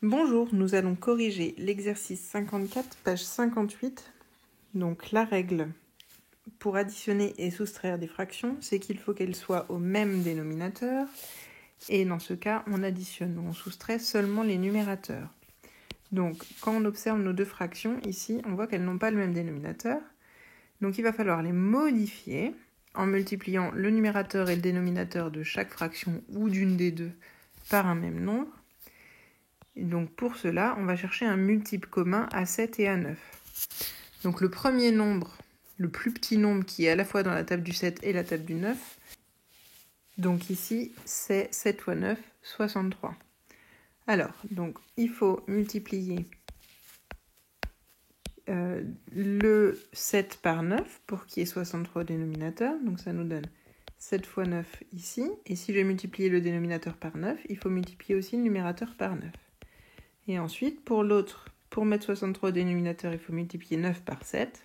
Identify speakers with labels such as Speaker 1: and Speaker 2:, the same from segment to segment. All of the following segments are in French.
Speaker 1: Bonjour, nous allons corriger l'exercice 54, page 58. Donc la règle pour additionner et soustraire des fractions, c'est qu'il faut qu'elles soient au même dénominateur. Et dans ce cas, on additionne ou on soustrait seulement les numérateurs. Donc quand on observe nos deux fractions, ici, on voit qu'elles n'ont pas le même dénominateur. Donc il va falloir les modifier en multipliant le numérateur et le dénominateur de chaque fraction ou d'une des deux par un même nombre. Et donc pour cela, on va chercher un multiple commun à 7 et à 9. Donc le premier nombre, le plus petit nombre qui est à la fois dans la table du 7 et la table du 9, donc ici c'est 7 fois 9, 63. Alors, donc il faut multiplier le 7 par 9 pour qu'il y ait 63 au dénominateur. Donc ça nous donne 7 fois 9 ici. Et si je vais multiplier le dénominateur par 9, il faut multiplier aussi le numérateur par 9. Et ensuite, pour l'autre, pour mettre 63 au dénominateur, il faut multiplier 9 par 7.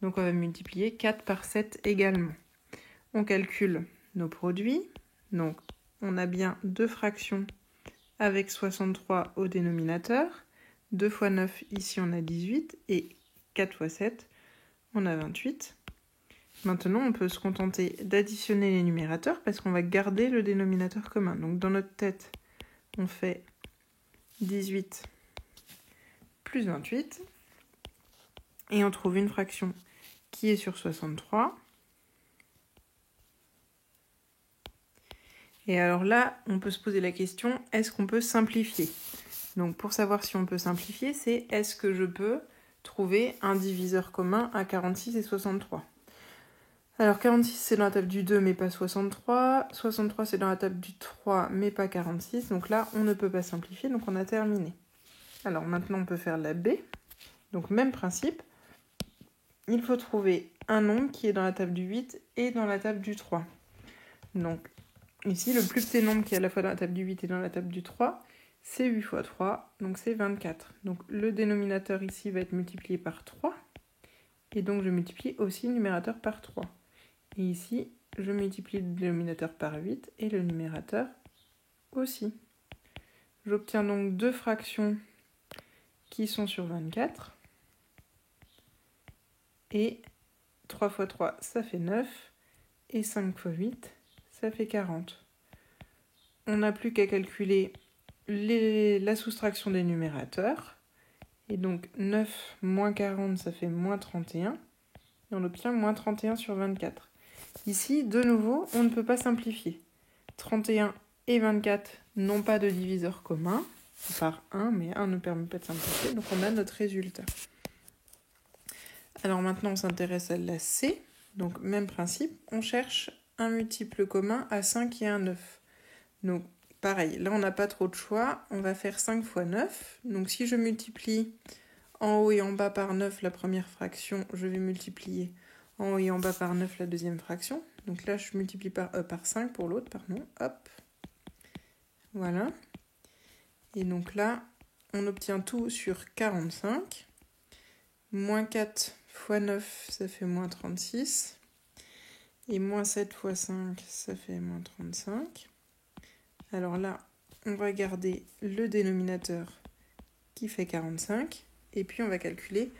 Speaker 1: Donc on va multiplier 4 par 7 également. On calcule nos produits. Donc on a bien deux fractions avec 63 au dénominateur. 2 fois 9, ici on a 18. Et 4 fois 7, on a 28. Maintenant, on peut se contenter d'additionner les numérateurs parce qu'on va garder le dénominateur commun. Donc dans notre tête, on fait 18 plus 28. Et on trouve une fraction qui est sur 63. Et alors là, on peut se poser la question, est-ce qu'on peut simplifier ? Donc pour savoir si on peut simplifier, c'est est-ce que je peux trouver un diviseur commun à 46 et 63 ? Alors 46 c'est dans la table du 2 mais pas 63. 63 c'est dans la table du 3 mais pas 46. Donc là, on ne peut pas simplifier, donc on a terminé. Alors maintenant, on peut faire la B. Donc même principe. Il faut trouver un nombre qui est dans la table du 8 et dans la table du 3. Donc ici, le plus petit nombre qui est à la fois dans la table du 8 et dans la table du 3, c'est 8 fois 3, donc c'est 24. Donc le dénominateur ici va être multiplié par 3. Et donc je multiplie aussi le numérateur par 3. Et ici, je multiplie le dénominateur par 8 et le numérateur aussi. J'obtiens donc deux fractions qui sont sur 24. Et 3 fois 3, ça fait 9. Et 5 fois 8, ça fait 40. On n'a plus qu'à calculer la soustraction des numérateurs. Et donc 9 moins 40, ça fait moins 31. Et on obtient moins 31 sur 24. Ici, de nouveau, on ne peut pas simplifier. 31 et 24 n'ont pas de diviseur commun, par 1, mais 1 ne permet pas de simplifier, donc on a notre résultat. Alors maintenant, on s'intéresse à la C. Donc même principe, on cherche un multiple commun à 5 et à 9. Donc pareil, là on n'a pas trop de choix, on va faire 5 fois 9. Donc si je multiplie en haut et en bas par 9 la première fraction, je vais multiplier en haut et en bas par 9 la deuxième fraction. Donc là je multiplie par 5 pour l'autre, pardon, hop. Voilà. Et donc là, on obtient tout sur 45. Moins 4 fois 9, ça fait moins 36. Et moins 7 fois 5, ça fait moins 35. Alors là, on va garder le dénominateur qui fait 45. Et puis on va calculer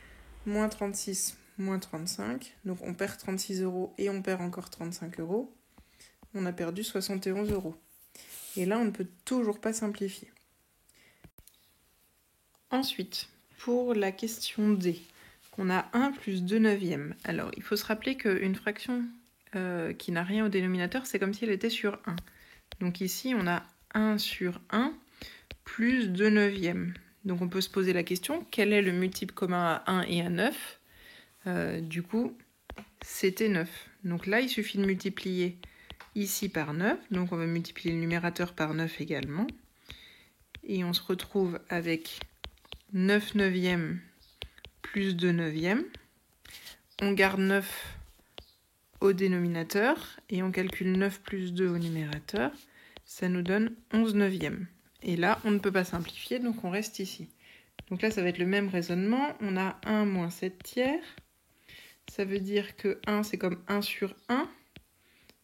Speaker 1: moins 36, moins 35. Donc on perd 36 € et on perd encore 35 €. On a perdu 71 €. Et là, on ne peut toujours pas simplifier. Ensuite, pour la question D, on a 1 plus 2 neuvièmes. Alors, il faut se rappeler qu'une fraction qui n'a rien au dénominateur, c'est comme si elle était sur 1. Donc ici, on a 1 sur 1 plus 2 neuvièmes. Donc on peut se poser la question, quel est le multiple commun à 1 et à 9 ? Du coup, c'était 9. Donc là, il suffit de multiplier ici par 9. Donc on va multiplier le numérateur par 9 également. Et on se retrouve avec 9 neuvièmes plus 2 neuvièmes. On garde 9 au dénominateur et on calcule 9 plus 2 au numérateur. Ça nous donne 11 neuvièmes. Et là, on ne peut pas simplifier, donc on reste ici. Donc là, ça va être le même raisonnement. On a 1 moins 7 tiers. Ça veut dire que 1, c'est comme 1 sur 1.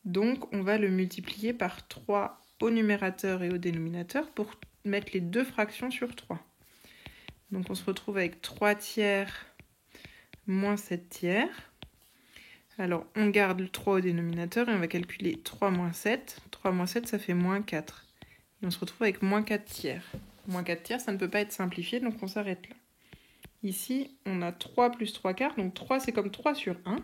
Speaker 1: Donc, on va le multiplier par 3 au numérateur et au dénominateur pour mettre les deux fractions sur 3. Donc on se retrouve avec 3 tiers moins 7 tiers. Alors on garde le 3 au dénominateur et on va calculer 3 moins 7. 3 moins 7, ça fait moins 4. Et on se retrouve avec moins 4 tiers. Moins 4 tiers, ça ne peut pas être simplifié, donc on s'arrête là. Ici, on a 3 plus 3 quarts, donc 3 c'est comme 3 sur 1.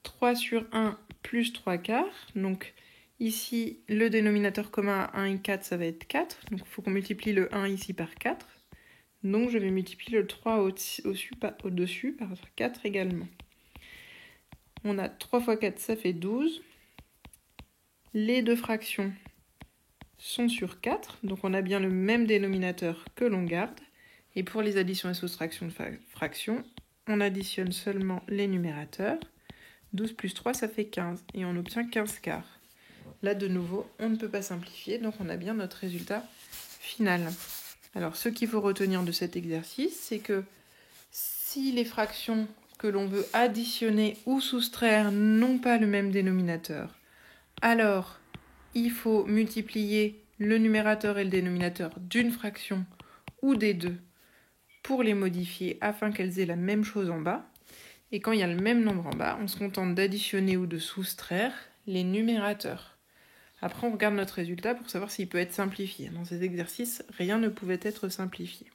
Speaker 1: 3 sur 1 plus 3 quarts, donc ici le dénominateur commun à 1 et 4, ça va être 4. Donc il faut qu'on multiplie le 1 ici par 4. Donc je vais multiplier le 3 au-dessus par 4 également. On a 3 fois 4, ça fait 12. Les deux fractions sont sur 4, donc on a bien le même dénominateur que l'on garde. Et pour les additions et soustractions de fractions, on additionne seulement les numérateurs. 12 plus 3, ça fait 15, et on obtient 15 quarts. Là, de nouveau, on ne peut pas simplifier, donc on a bien notre résultat final. Alors, ce qu'il faut retenir de cet exercice, c'est que si les fractions que l'on veut additionner ou soustraire n'ont pas le même dénominateur, alors il faut multiplier le numérateur et le dénominateur d'une fraction ou des deux pour les modifier afin qu'elles aient la même chose en bas. Et quand il y a le même nombre en bas, on se contente d'additionner ou de soustraire les numérateurs. Après, on regarde notre résultat pour savoir s'il peut être simplifié. Dans ces exercices, rien ne pouvait être simplifié.